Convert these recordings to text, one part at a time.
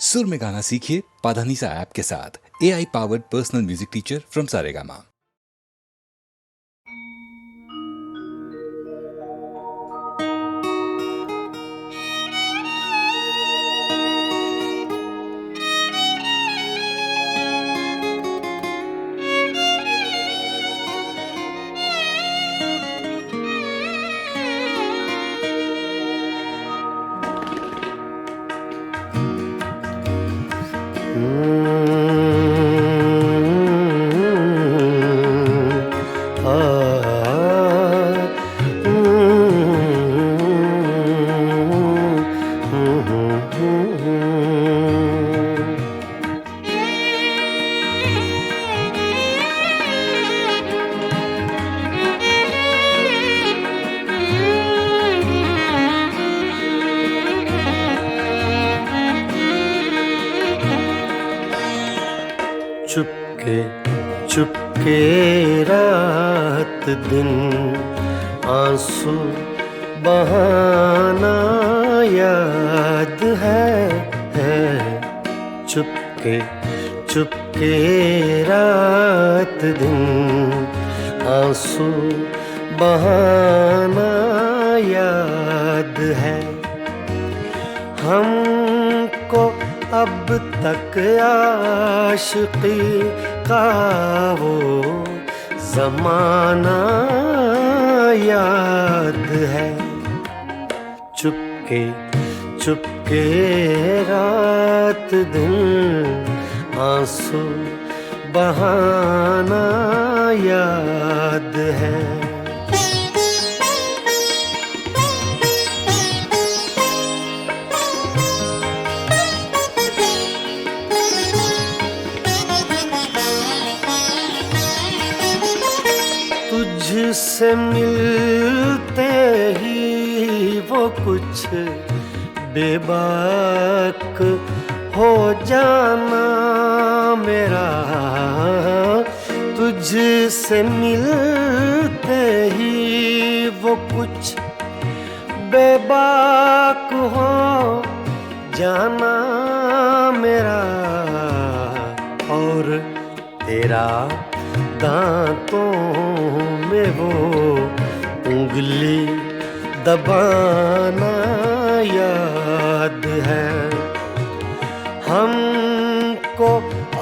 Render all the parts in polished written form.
सुर में गाना सीखिए पाधानीसा ऐप के साथ। AI powered personal music teacher from Saregama. Chupke Chupke रात दिन आंसू बहाना याद है। चुपके चुपके रात दिन आंसू बहाना याद है। हमको अब तक आशिकी का वो ज़माना याद है। चुपके चुपके रात दिन आंसू बहाना याद है। तुझसे मिलते ही वो कुछ बेबाक हो जाना मेरा। तुझसे मिलते ही वो कुछ बेबाक हो जाना मेरा। और तेरा दांतों में वो उंगली दबाना याद है। हमको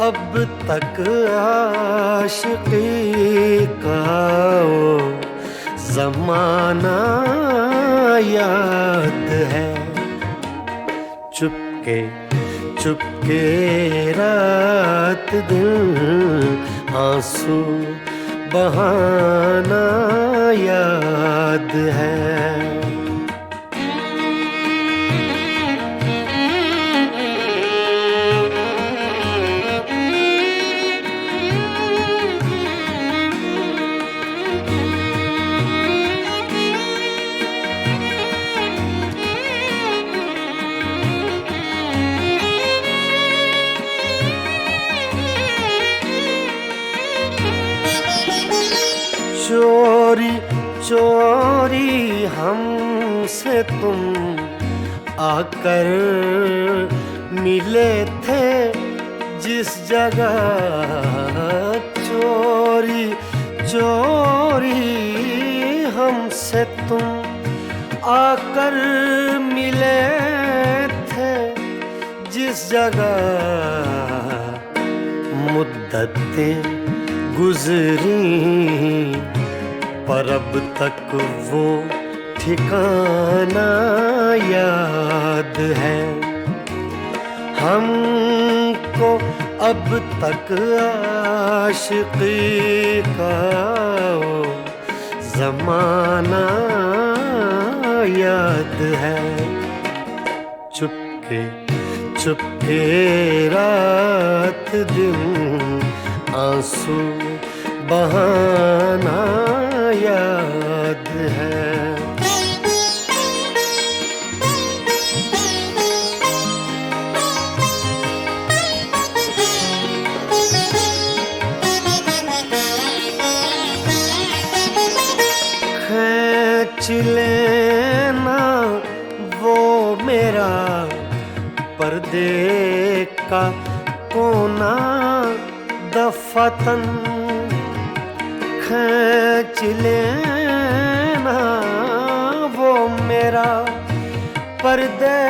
अब तक आशिकी का वो ज़माना याद है। चुपके चुपके रात दिन आंसू बहाना याद है। चोरी चोरी हमसे तुम आकर मिले थे जिस जगह। चोरी चोरी हमसे तुम आकर मिले थे जिस जगह। मुद्दतें गुजरी पर अब तक वो ठिकाना याद है। हमको अब तक आशिकी का वो ज़माना याद है। चुपके चुपके रात दिन आंसू बहाना याद है। खींच लेना वो मेरा परदेश का कोना दफातन खींच लेना वो मेरा पर्दे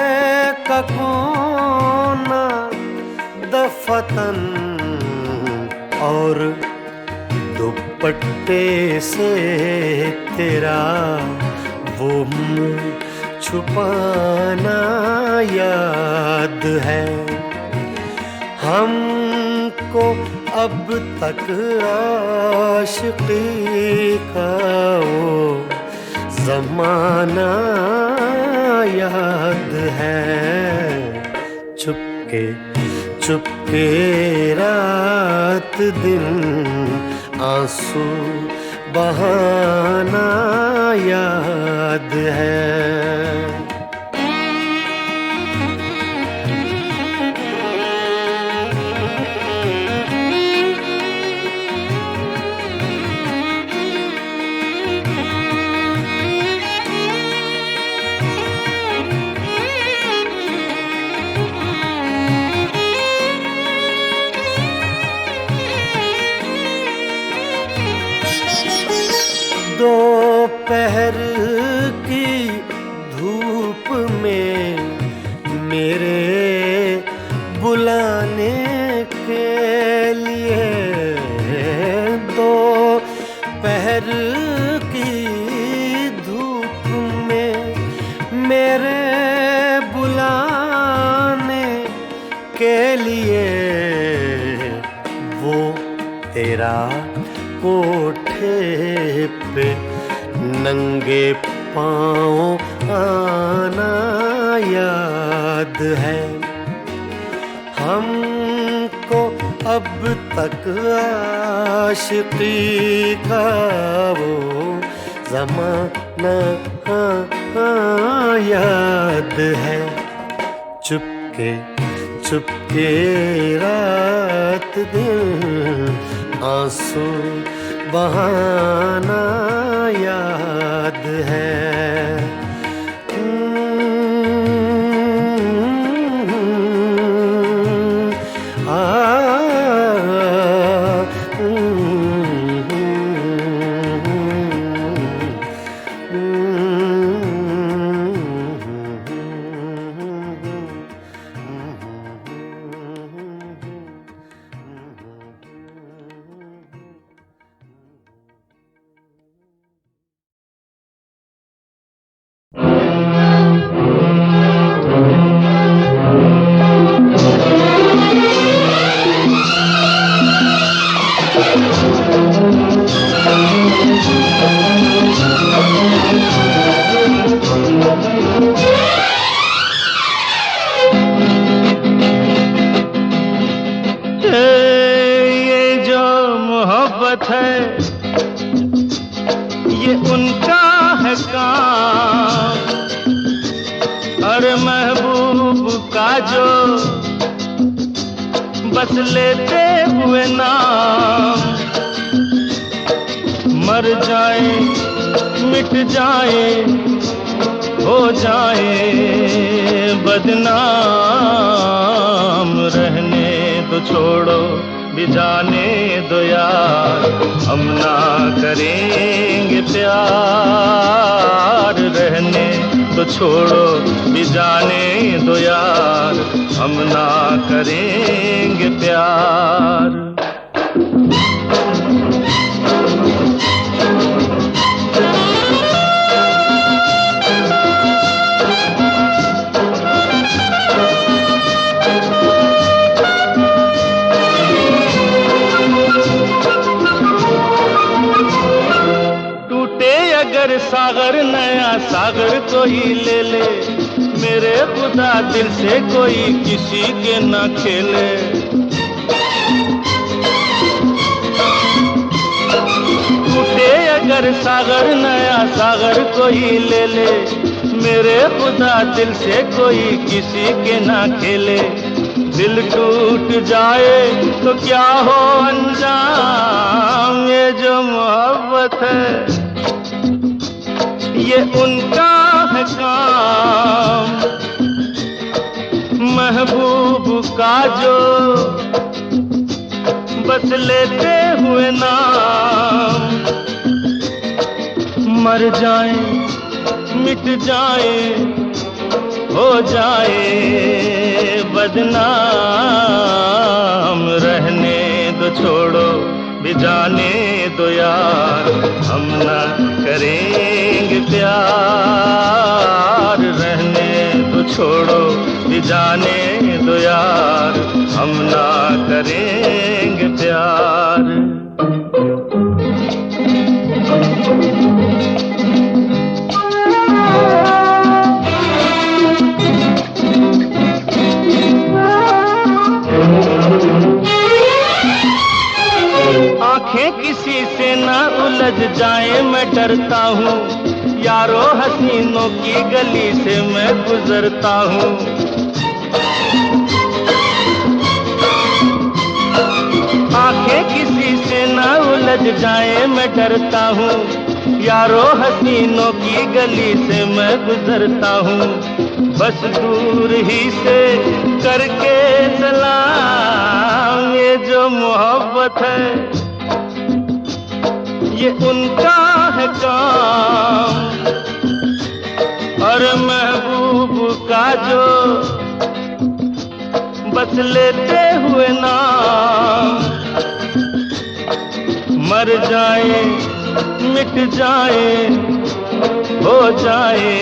का कोना दफातन और दुपट्टे से तेरा वो मुंह छुपाना याद है। हमको अब तक आशिकी का वो ज़माना याद है। चुपके चुपके रात दिन आंसू बहाना याद है। दोपहर की धूप में मेरे बुलाने के लिए, दोपहर की धूप में मेरे बुलाने के लिए वो तेरा कोठे पे नंगे पाँव आना याद है। हमको अब तक आशिकी का वो ज़माना याद है। चुपके चुपके रात दिन आंसू बहाना याद है। ये उनका है काम, अरे महबूब का जो बस लेते हुए नाम, मर जाए मिट जाए हो जाए बदनाम, रहने तो छोड़ो भी जाने दो यार, हम ना करेंगे प्यार, रहने तो छोड़ो भी जाने दो यार, हम ना करेंगे प्यार। सागर नया सागर कोई ले ले, मेरे खुदा दिल से कोई किसी के ना खेले। टूटे अगर सागर नया सागर कोई ले ले, मेरे खुदा दिल से कोई किसी के ना खेले। दिल टूट जाए तो क्या हो अंजाम, ये जो मोहब्बत है ये उनका है काम, महबूब का जो बस लेते हुए नाम मर जाए मिट जाए हो जाए बदनाम। रहने दो छोड़ो भी जाने दो यार, हम ना करेंगे प्यार। रहने दो छोड़ो भी जाने दो यार, हम ना करेंगे प्यार। आंखें किसी से ना उलझ जाए मैं डरता हूँ, यारो हसीनों की गली से मैं गुजरता हूँ। आंखें किसी से ना उलझ जाए मैं डरता हूँ, यारो हसीनों की गली से मैं गुजरता हूँ। बस दूर ही से करके सलाम, ये जो मोहब्बत है ये उनका है काम। और महबूब का जो बस लेते हुए नाम मर जाए मिट जाए हो जाए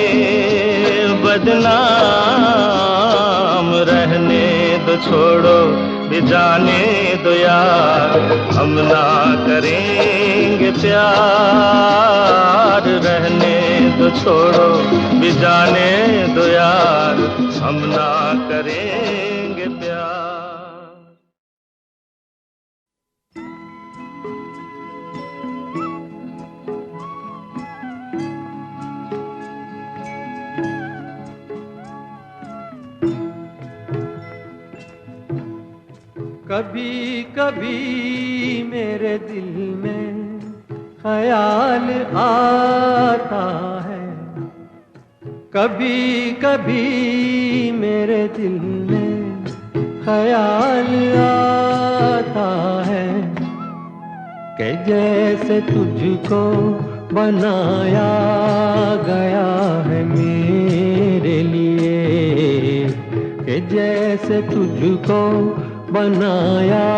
बदनाम। रहने दो छोड़ो भी जाने दो यार, हम ना करेंगे प्यार। रहने दो छोड़ो भी जाने दो यार, हम ना करेंगे प्यार। कभी कभी मेरे दिल में ख्याल आता है, कभी कभी मेरे दिल में ख्याल आता है कि जैसे तुझको बनाया गया है मेरे लिए, कि जैसे तुझको बनाया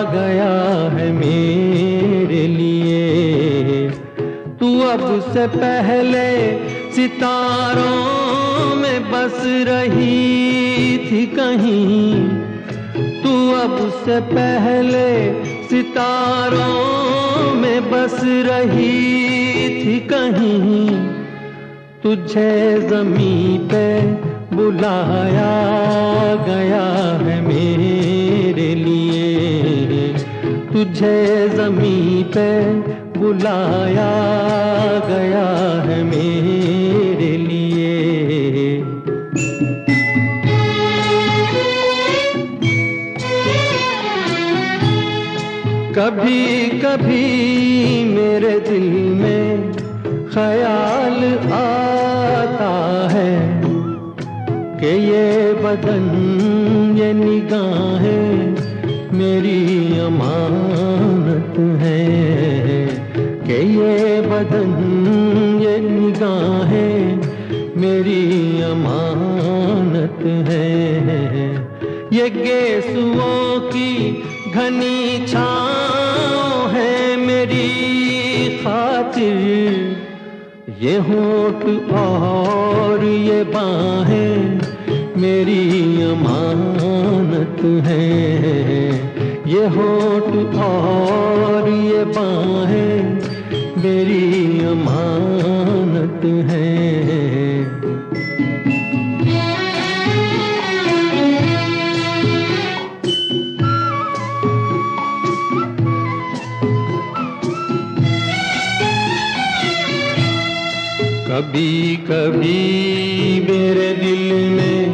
गया है मेरे लिए। तू अब से पहले सितारों में बस रही थी कहीं, तू अब से पहले सितारों में बस रही थी कहीं। तुझे ज़मीं पे बुलाया गया है मेरे लिए, तुझे ज़मीं पे बुलाया गया है मेरे लिए। कभी कभी मेरे दिल में ख्याल आता है कि ये बदन ये निगाहें मेरी अमानत है, कि ये बदन ये निगाहें मेरी अमानत है। ये गेसुओं की घनी छाँव है मेरी खातिर, ये होठ और ये बाहें मेरी अमानत है। ये होठ और ये बाहें मेरी अमानत है। कभी कभी मेरे दिल में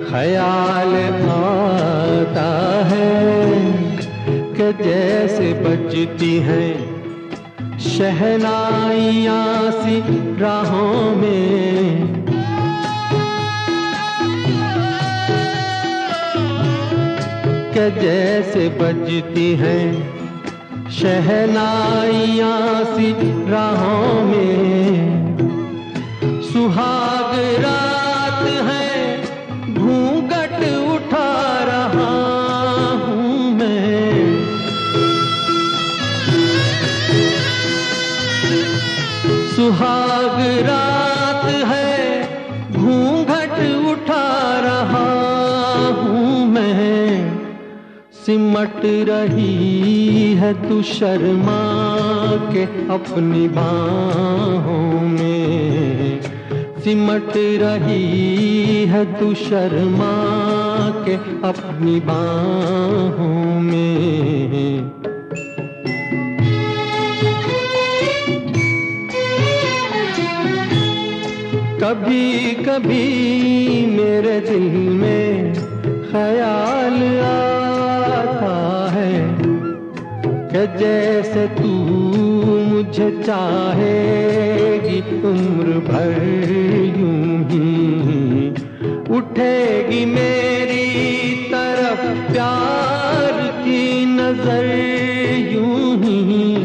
ख्याल आता है कि जैसे बजती हैं शहनाइयाँ सी राहों में, के जैसे बजती हैं शहनाइयाँ सी राहों में। सुहाग रात है घूंघट उठा रहा हूँ मैं। सुहाग रात है घूंघट उठा रहा हूँ मैं। सिमट रही है तू शर्मा के अपनी बाहों में। सिमट रही है तू शर्मा के अपनी बाहों में। कभी कभी मेरे दिल में ख्याल आता है कि जैसे तू मुझे चाहेगी उम्र भर यूं ही। उठेगी मेरी तरफ प्यार की नजर यूं ही।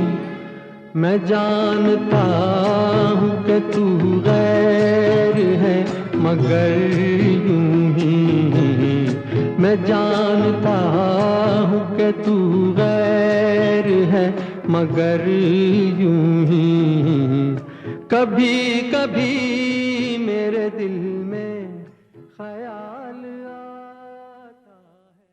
मैं जानता हूँ कि तू गैर है मगर यूं ही। मैं जानता हूँ कि तू गैर है मगर यूं ही। कभी कभी मेरे दिल में ख्याल आता है।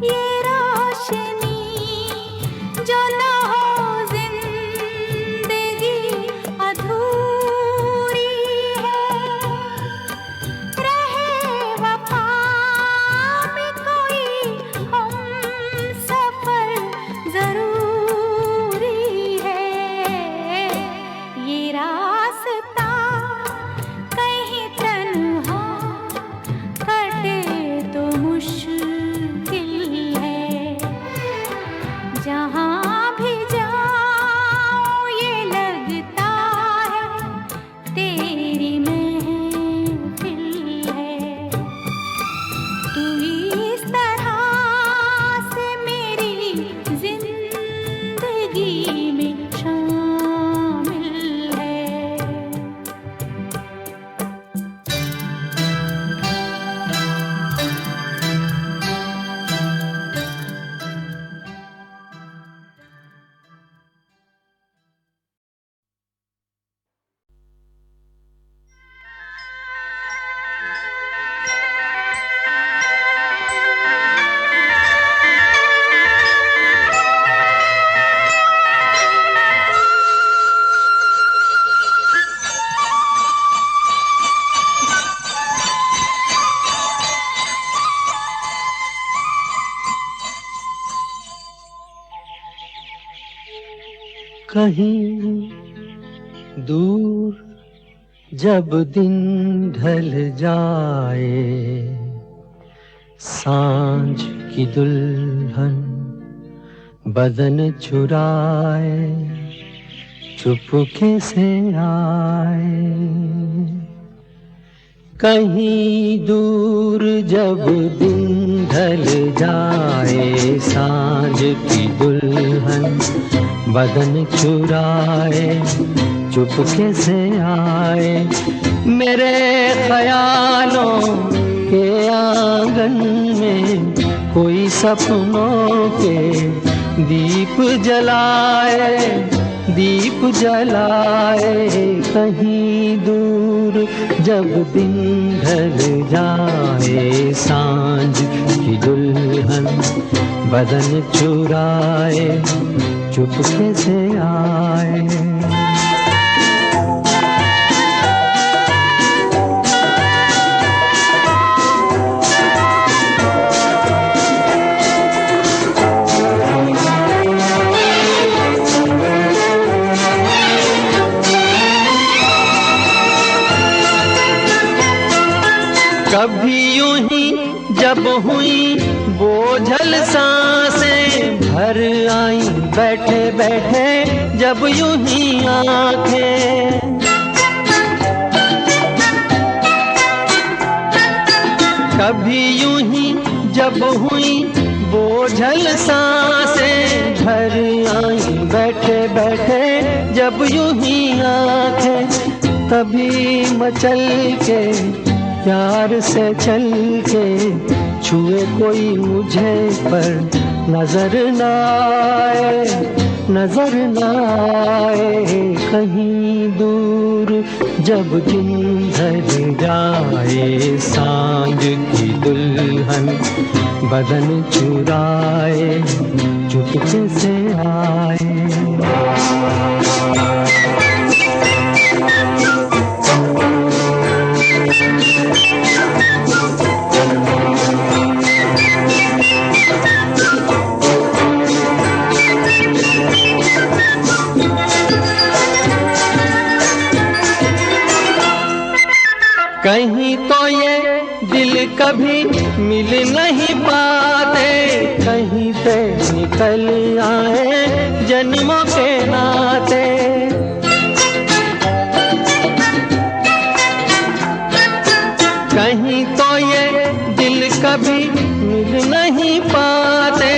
ये रोशनी जो ना हो जिंदगी अधूरी है। रहे वफा में कोई हम सफर जरूरी है। ये रास्ता कहीं तन्हा कटे तो मुश्किल है। जहाँ भी जाऊँ ये लगता है तेरी महफिल है। तू इस तरह से मेरी जिंदगी में शामिल है। कहीं दूर जब दिन ढल जाए, सांझ की दुल्हन बदन चुराए चुपके से आए। कहीं दूर जब दिन ढल जाए, सांझ की दुल्हन बदन चुराए चुपके से आए। मेरे ख्यालों के आंगन में कोई सपनों के दीप जलाए, दीप जलाए। कहीं दूर जब दिन ढल जाए, सांझ की दुल्हन बदन चुराए चुपके से आए। कभी यूं ही जब हुई बोझल सांसें भर आई, बैठे बैठे जब यूं ही आंखें। कभी यूं ही जब हुई बोझल सांसें भर आई, बैठे बैठे जब यूं ही आंखें। तभी मचल के प्यार से चल के छुए कोई मुझे पर नजर न आए, नजर न आए। कहीं दूर जब दिन ढल जाए, सांझ की दुल्हन बदन चुराए चुपके से आए। कहीं तो ये दिल कभी मिल नहीं पाते, कहीं से निकल आए जन्मों के नाते। कहीं तो ये दिल कभी मिल नहीं पाते,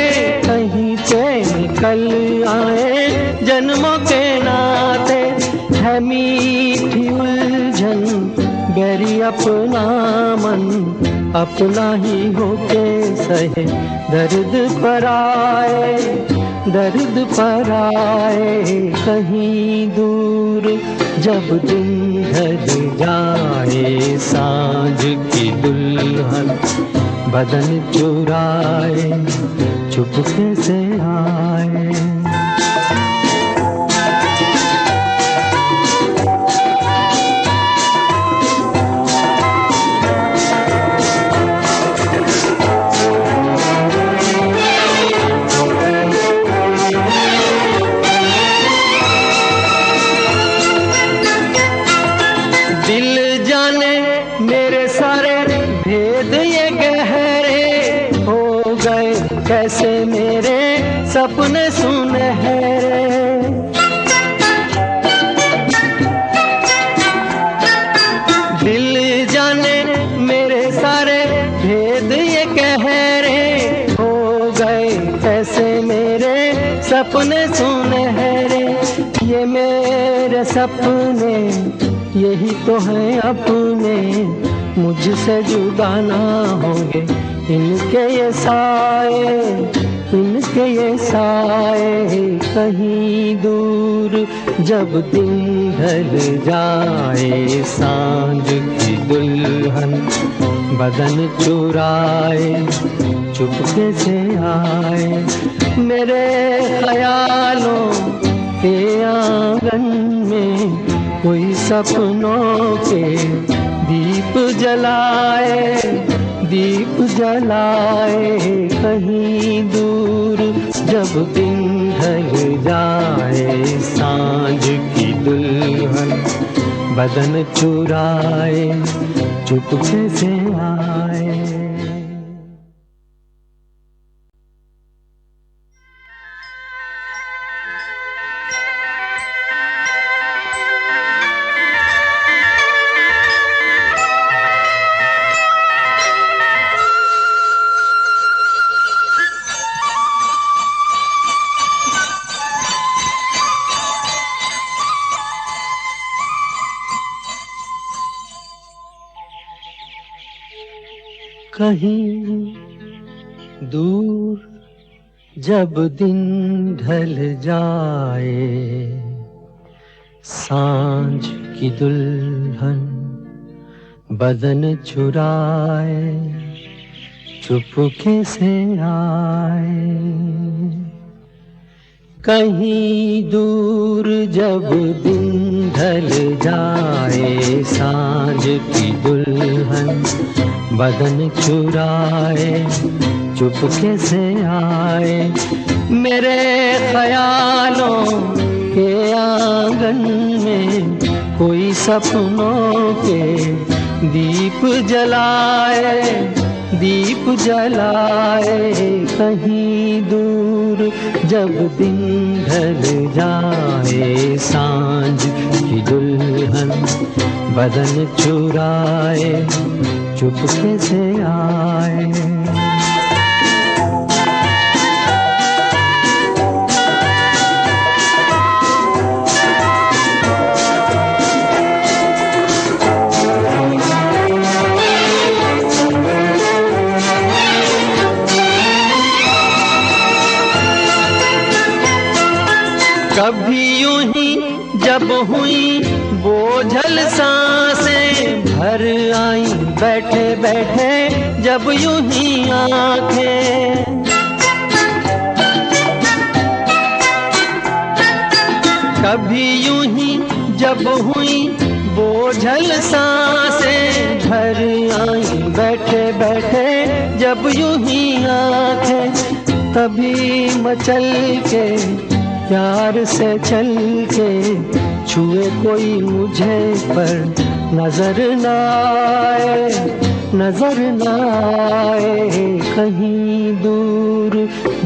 कहीं से निकल आए जन्मों के नाते। है मीठी उलझन गैरी अपना मन, अपना ही होके सहे दर्द पर आए, दर्द पर आए। कहीं दूर जब दिन ढल जाए, सांझ की दुल्हन बदन चुराए चुपके से आए। दिल जाने मेरे सारे भेद ये गहरे हो गए, कैसे मेरे सपने सुनहरे। दिल जाने मेरे सारे भेद ये गहरे हो गए, कैसे मेरे सपने सुनहरे। ये मेरे सपने यही तो है अपने, मुझसे जुदा ना होंगे इनके ये साए, इनके ये साए। कहीं दूर जब दिन ढल जाए, सांझ की दुल्हन बदन चुराए चुपके से आए। मेरे ख्यालों के आंगन में कोई सपनों के दीप जलाए, दीप जलाए। कहीं दूर जब दिन ढल जाए, सांझ की दुल्हन बदन चुराए चुपके से आए। कहीं दूर जब दिन ढल जाए, सांझ की दुल्हन बदन चुराए चुपके से आए। कहीं दूर जब दिन ढल जाए, सांझ की दुल्हन बदन चुराए चुपके से आए। मेरे ख्यालों के आंगन में कोई सपनों के दीप जलाए, दीप जलाए। कहीं दूर जब दिन ढल जाए, सांझ की दुल्हन बदन चुराए चुपके से आए। कभी यूं ही जब हुई बोझल सांसें भर आई, बैठे बैठे जब यूं ही आंखें। कभी यूं ही जब हुई बोझल सांसें भर आई, बैठे बैठे जब यूं ही आंखें। तभी मचल के प्यार से चल के छुए कोई मुझे पर नजर न आए, नजर न आए। कहीं दूर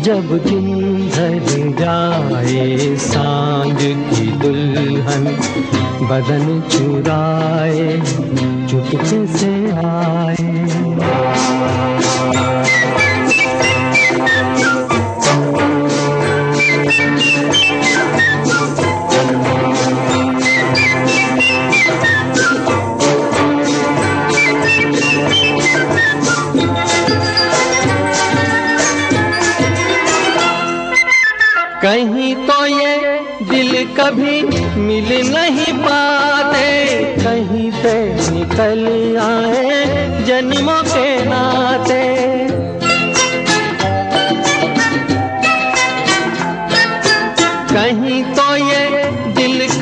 जब दिन ढल जाए, सांझ की दुल्हन बदन चुराए चुपके से आए। कहीं तो ये दिल कभी मिल नहीं पाते, कहीं पे निकल आए जन्मों के नाते।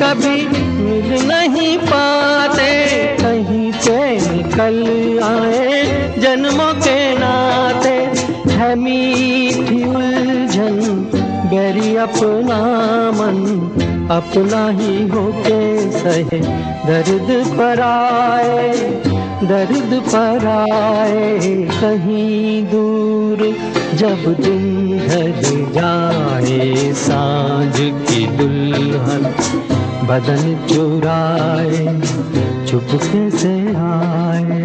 कभी मिल नहीं पाते, कहीं से निकल आए जन्मों के नाते। है मीठी उलझन बैरी अपना मन, अपना ही होके सहे दर्द पर आए, दर्द पर आए। कहीं दूर जब दिन ढल जाए, सांझ की दुल्हन बदन चुराए, चुपके से आए।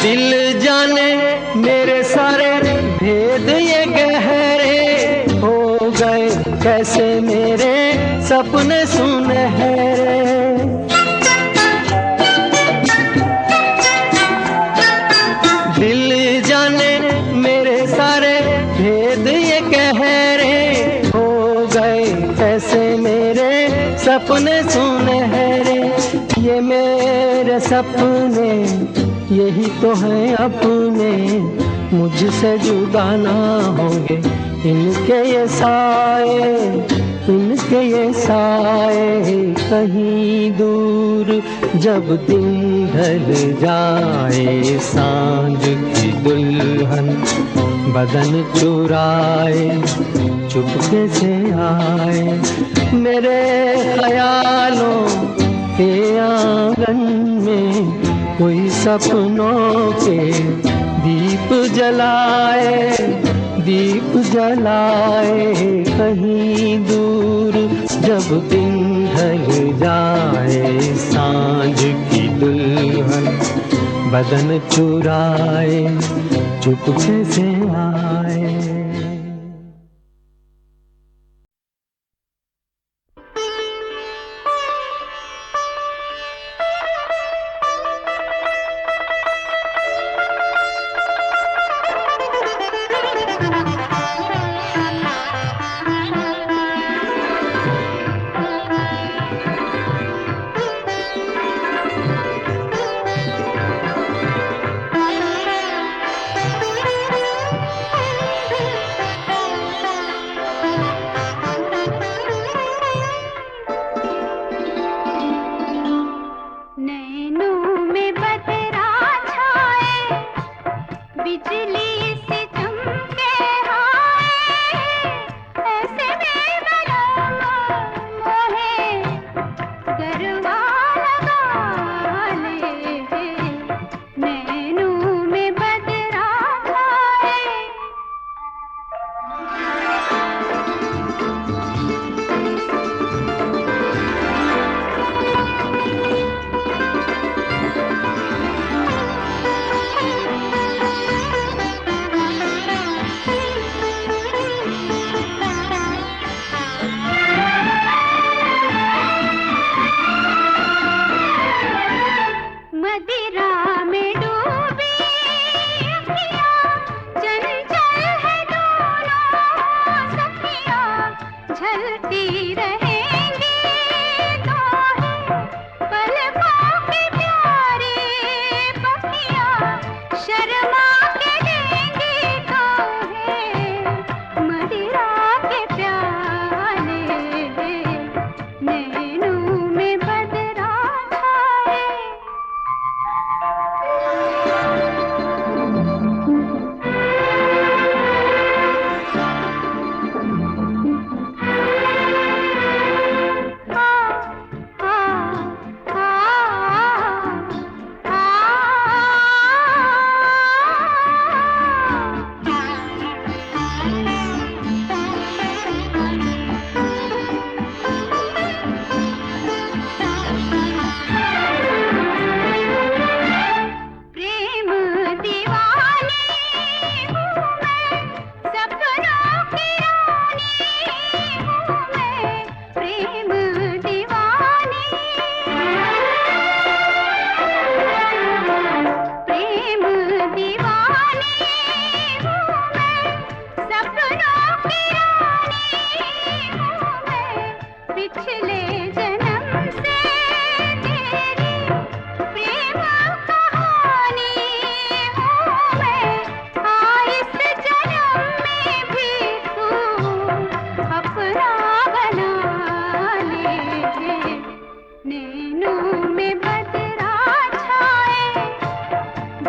दिल जाने मेरे सारे भेद ये गहरे हो गए, कैसे मेरे सपने सुनहरे। दिल जाने मेरे सारे भेद ये गहरे हो गए, कैसे मेरे सपने सुनहरे। ये मेरे सपने यही तो है अपने, मुझसे जुदा ना होंगे इनके ये साए, इनके ये साए। कहीं दूर जब दिन ढल जाए, सांझ की दुल्हन बदन चुराए, चुपके से आए। मेरे ख्यालों के आंगन में कोई सपनों के दीप जलाए, दीप जलाए। कहीं दूर जब दिन ढल जाए, सांझ की दुल्हन बदन चुराए, चुपके से आए।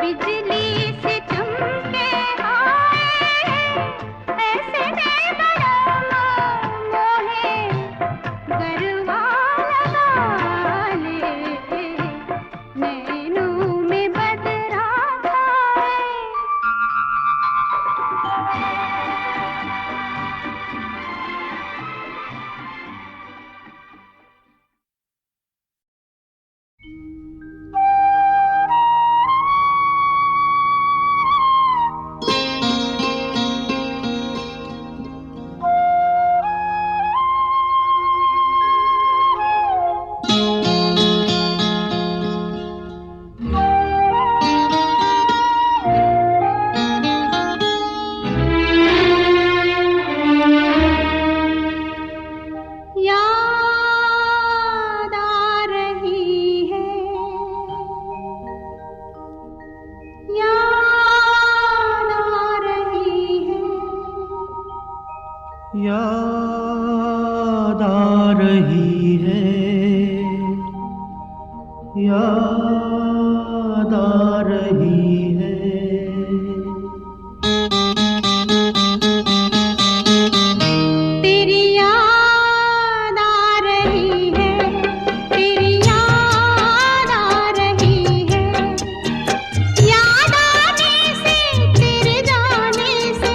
बिजली से चमके आए ऐसे में बड़ा मोहे गरबा लगा ले नैनों में बदरा छाए। याद आ रही है, याद आ रही है, याद आ रही है, याद आ रही है। तेरी याद आ रही है, तेरी याद आ रही है, याद आने से तेरे जाने से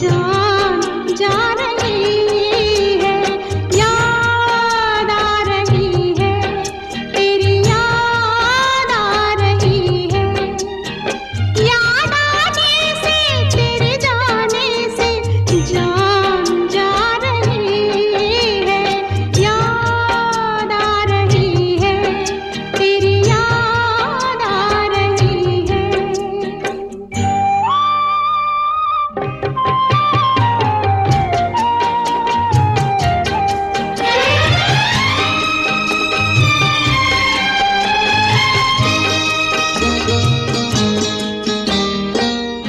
जान जा रही है। याद आ रही है, तेरी याद आ रही है, याद आने से तेरे जाने से जान जा रही है। याद आ रही है, तेरी याद आ रही है।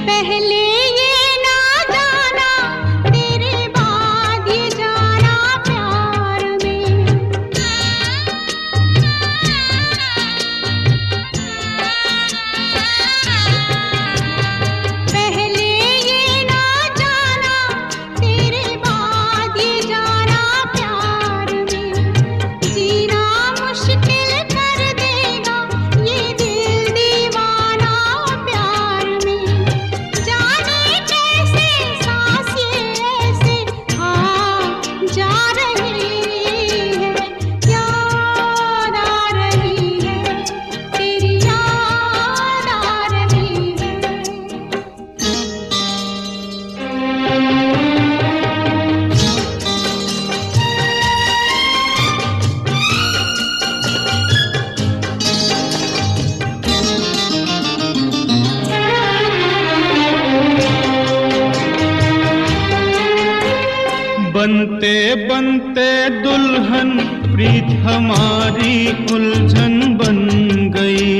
पहले ये ना जाना तेरे बाद ये जाना प्यार में। पहले ये ना जाना तेरे बाद ये जाना प्यार में। जीना मुश्किल कर देगा ये दिल दीवाना प्यार में। जाने कैसे सांस ये ऐसे जा रही है। याद आ रही है, तेरी याद आ रही है। बनते बनते दुल्हन प्रीत हमारी उलझन बन गई।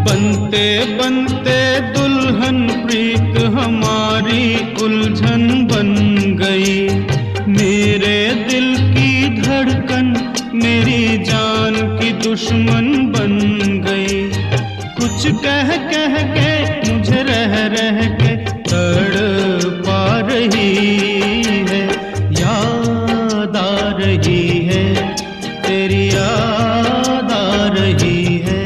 बनते बनते दुल्हन प्रीत हमारी उलझन बन गई। मेरे दिल की धड़कन मेरी जान की दुश्मन बन गई। कुछ कह कह के मुझे रह रह के तड़पा रही है। याद आ रही है, तेरी याद आ रही है।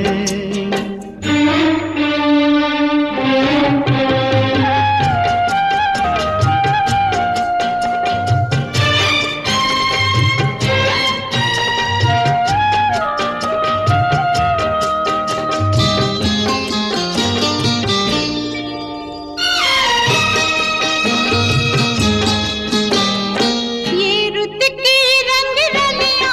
ये रुत की रंग रलियां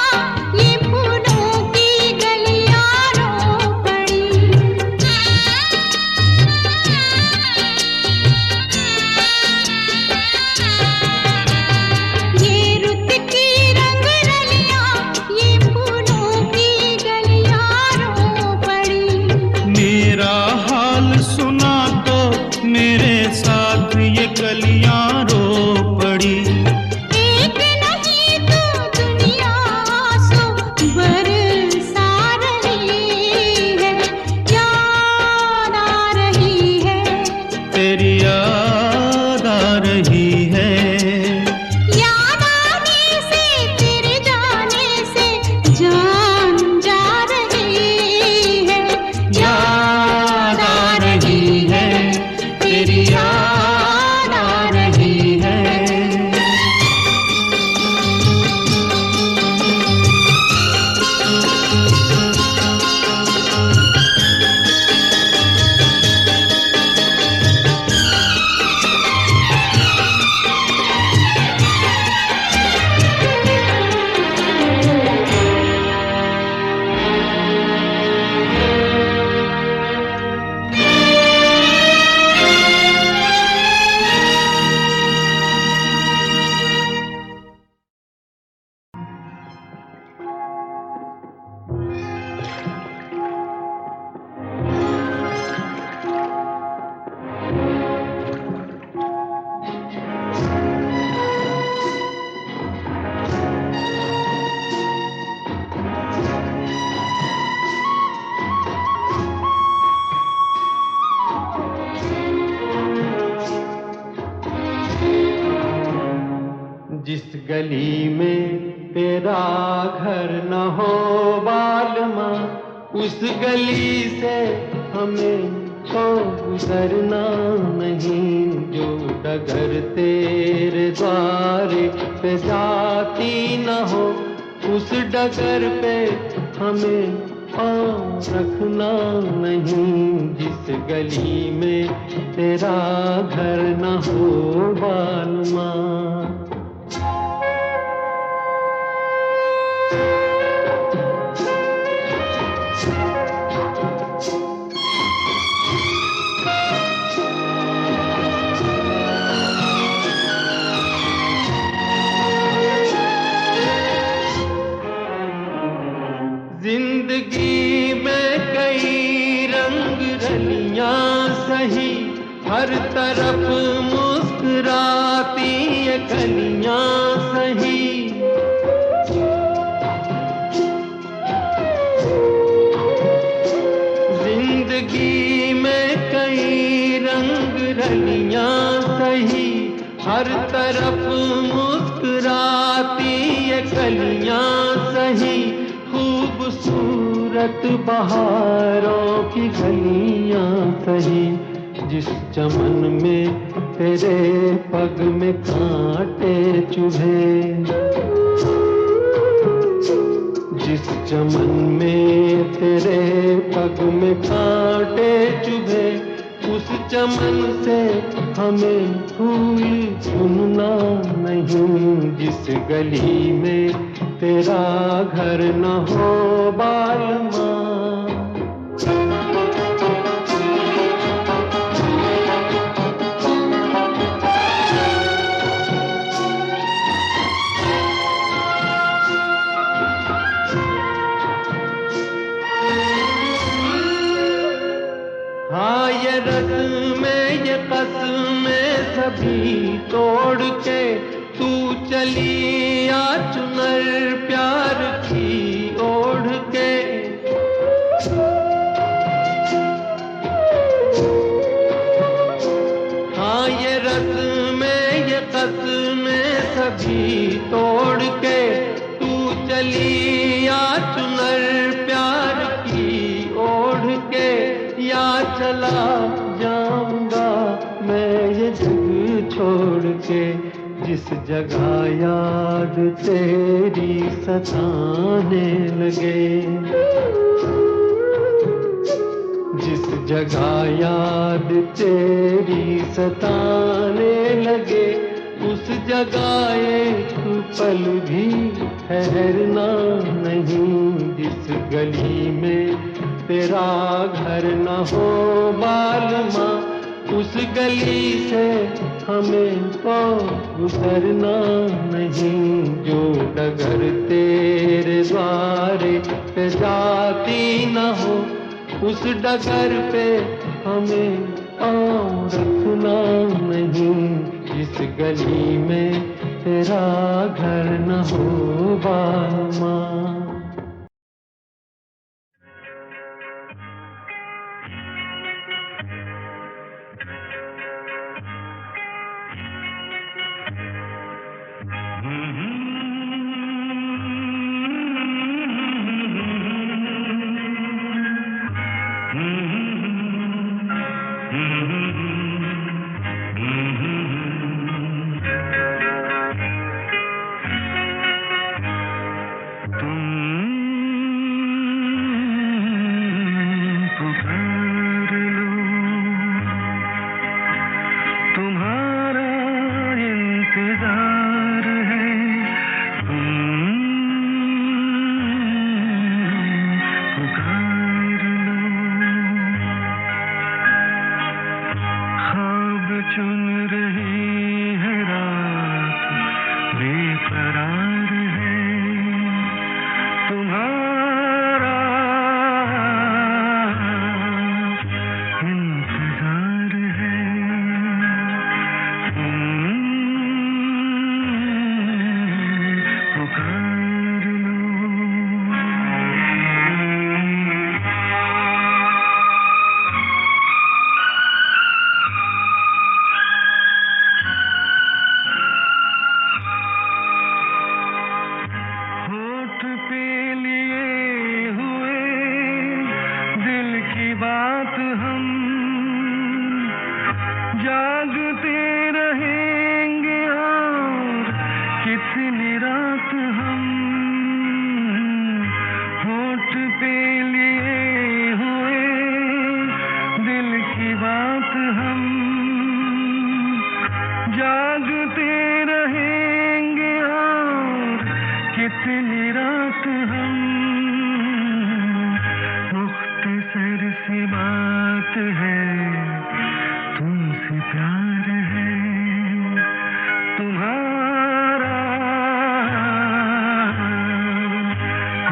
जिस गली में तेरा घर न हो बालमा, उस गली से हमें तो गुजरना नहीं। जो डगर तेरे द्वारे पे जाती न हो, उस डगर पे हमें पाँव रखना नहीं। जिस गली में तेरा घर न हो बालमा। जिंदगी में कई रंग रलियां सही, हर तरफ मुस्कुराती ये कलियां सही। जिंदगी में कई रंग रलियां सही, हर तरफ मुस्कुराती ये कलियां सही। खूबसूरत बहारों की गलियां सही, जिस चमन में तेरे पग में कांटे चुभे। जिस चमन में तेरे पग में कांटे चुभे, उस चमन से हमें फूल चुनना नहीं। जिस गली में तेरा घर न हो बालमा। हाँ ये रस्में ये कसमें सभी तोड़ के तू चली आ चुनर प्यार की ओढ़ के। हाँ ये रस्में ये कसमें सभी तोड़ के तू चली आ चुनर प्यार की ओढ़ के। या चला जाऊंगा मैं ये जग छोड़ के, जिस जगह याद तेरी सताने लगे। जिस जगह याद तेरी सताने लगे, उस जगह एक पल भी ठहरना नहीं। जिस गली में तेरा घर न हो बालमा, उस गली से हमें तो गुजरना नहीं। जो डगर तेरे द्वारे पे जाती न हो, उस डगर पे हमें पाँव रखना नहीं। जिस गली में तेरा घर न हो बालमा। रात हम, मुख्तसर सी बात है, तुमसे प्यार है, तुम्हारा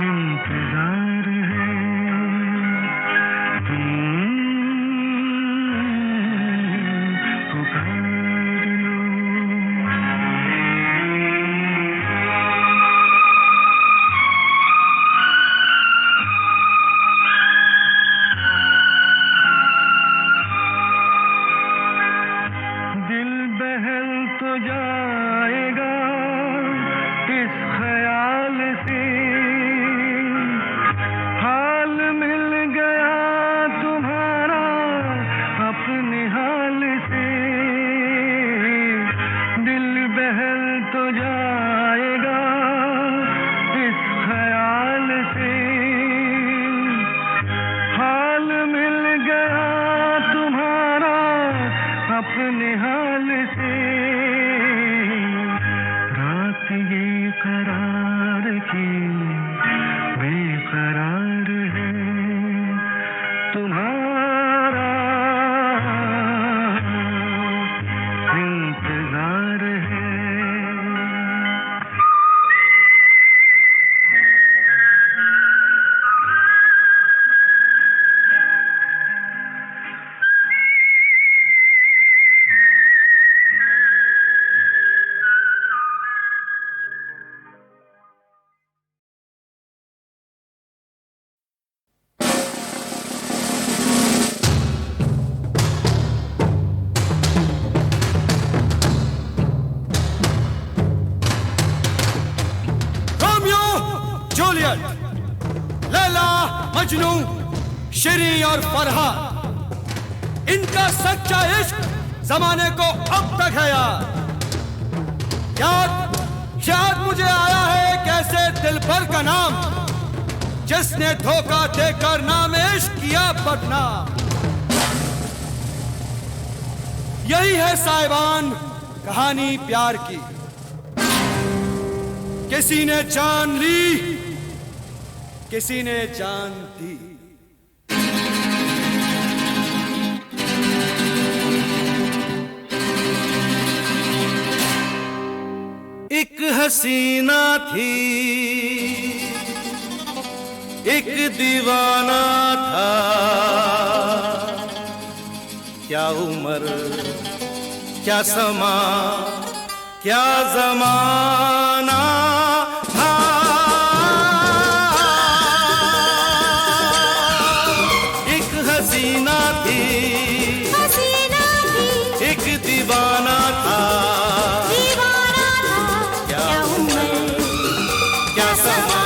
इंतजार है, तुम पुकार लो। दिल बहल तो जाएगा इस ख्याल से, हाल मिल गया तुम्हारा अपने हाल से। दिल बहल तो जाएगा इस ख्याल से, हाल मिल गया तुम्हारा अपने हाल से। रात ये करार की बेकरार है, तुम्हारा इंतजार है। रोमियो जूलियट, लैला मजनू, शेरी और फरहाद, इनका सच्चा इश्क जमाने को अब तक है याद। याद मुझे आया है कैसे दिलबर का नाम, जिसने धोखा देकर नाम इश्क किया बदनाम। यही है साहिबान कहानी प्यार की, किसी ने जान ली, किसी ने जान दी। एक हसीना थी, एक दीवाना था, क्या उम्र क्या समा क्या जमाना था। एक हसीना थी, एक दीवाना था, क्या उम्र क्या समा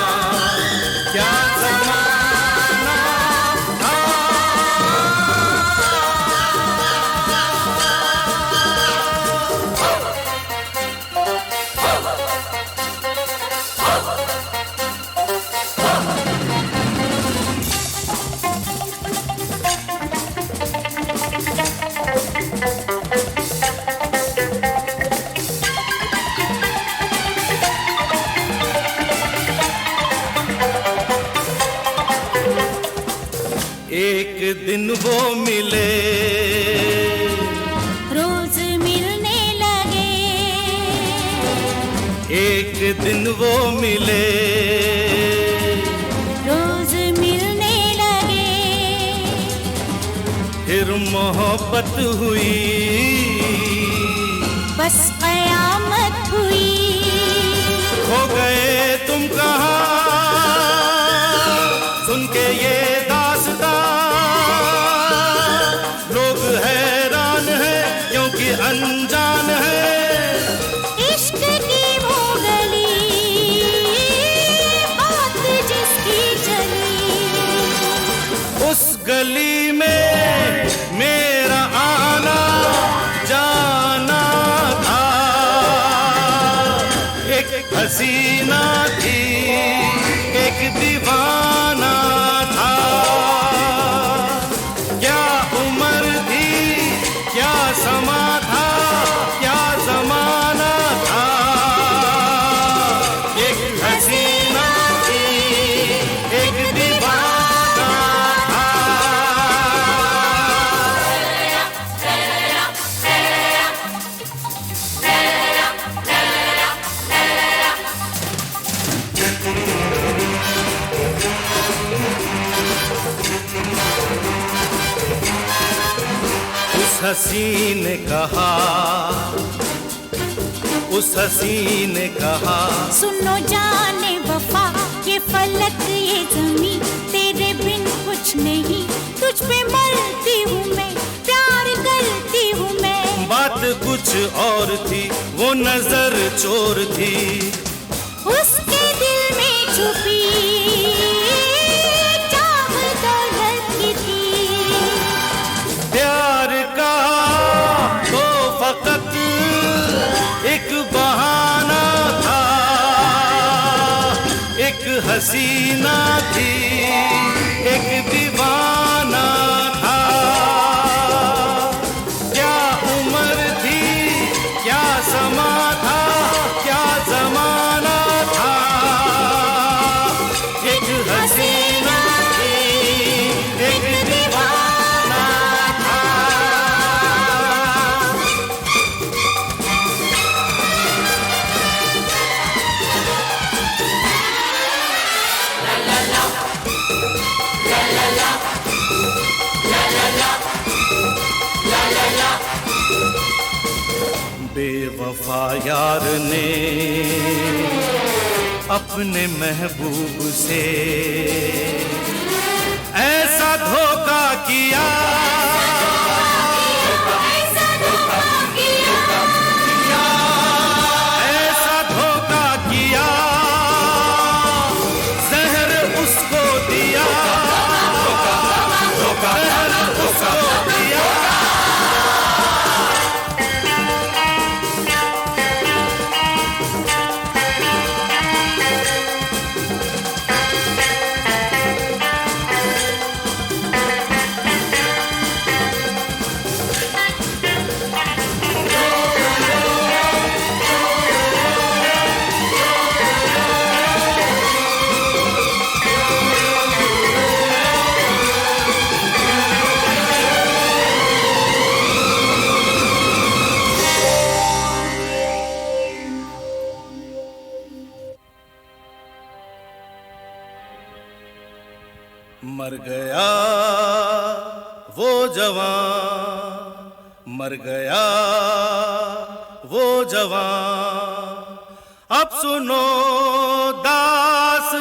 क्या जमाना था। एक दिन वो मिले, रोज मिलने लगे, एक दिन वो मिले, रोज मिलने लगे, फिर मोहब्बत हुई, बस कयामत हुई। हो गए तुम कहाँ सुन के ये दास्तां, लोग हैरान हैं क्योंकि अनजान है। इश्क की वो गली, बात जिसकी चली, उस गली में मेरा आना जाना था। एक हसीना थी, एक दीवाना था, क्या उम्र थी क्या समा था, क्या जमाना था। एक हसीना हसी ने कहा, उस हसी ने कहा, सुनो जाने वफा, ये फलक ये ज़मीं, तेरे बिन कुछ नहीं, तुझ पे मरती हूँ मैं, प्यार करती हूँ मैं। बात कुछ और थी, वो नजर चोर थी, उसके दिल में छुपी चाह दौलत की थी। प्यार का तो फकत एक बहाना था, एक हसीना थी, एक दीवाना था। क्या उम्र थी, क्या समा था, क्या जमाना था, एक हसीना थी, एक दीवाना था। बेवफा यार ने अपने महबूब से ऐसा धोखा किया, ऐसा धोखा किया, जहर उसको दिया, जहर उसको दिया। मर गया वो जवान, मर गया वो जवान, अब सुनो दास्तां